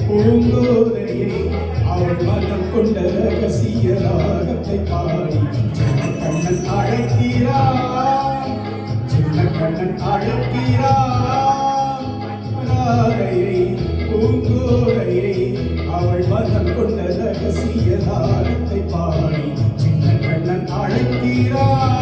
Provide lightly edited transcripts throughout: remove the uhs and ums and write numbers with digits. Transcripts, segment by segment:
பூங்கோதையை அவள் மனம் கொண்ட ரகசிய ராகத்தை பாடி சின்ன கண்ணன் அழைக்கிறான், சின்ன கண்ணன் அழைக்கிறான். ராதையை பூங்கோதையை அவள் மனம் கொண்ட ரகசிய ராகத்தை பாடி சின்ன கண்ணன் அழைக்கிறான்.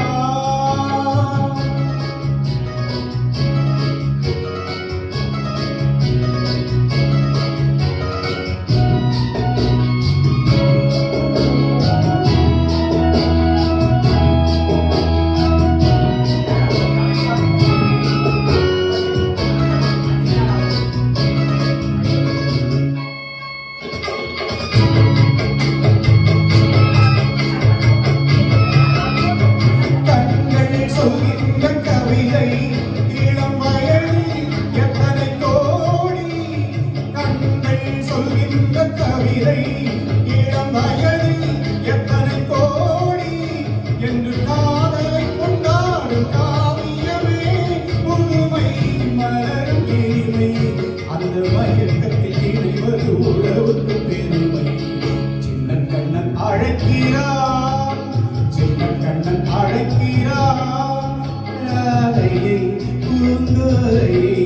இளம் வயதில் எத்தனை கோடி என்று காதலை கொண்டாடும் காவியமே புதுமை மலரும் இனிமை அந்த மயக்கத்தில் இணைவது உறவுக்கு பெருமை. சின்ன கண்ணன் அழைக்கிறான், சின்ன கண்ணன் அழைக்கிறான். ராதையை பூங்கோதையை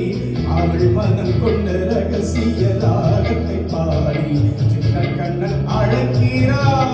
அவள் மனம் கொண்ட ரகசிய ராகத்தை பாடி சின்ன கண்ணன் அழைக்கிறான்.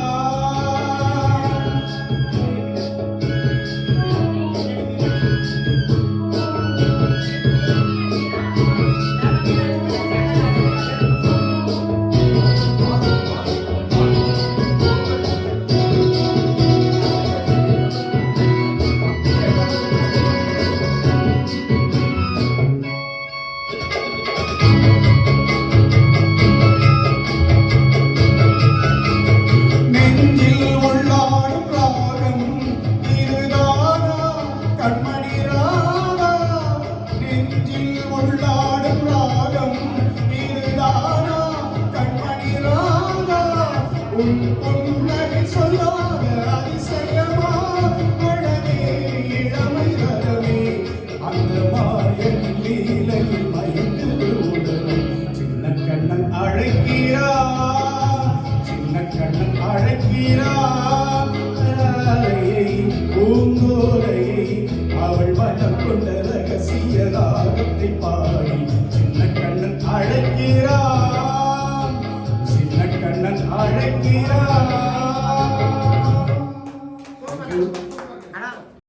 புன்னகை சொல்லாத அதிசயமா அழகே இளமை ரகமே அந்த மாயன் லீலையில் மயந்து உடலும். சின்ன கண்ணன் அழைக்கிறான், சின்ன கண்ணன் அழைக்கிறான். ராதையை பூங்கோதையை அவள் மனம் கொண்ட ரகசிய ராகத்தை பாடி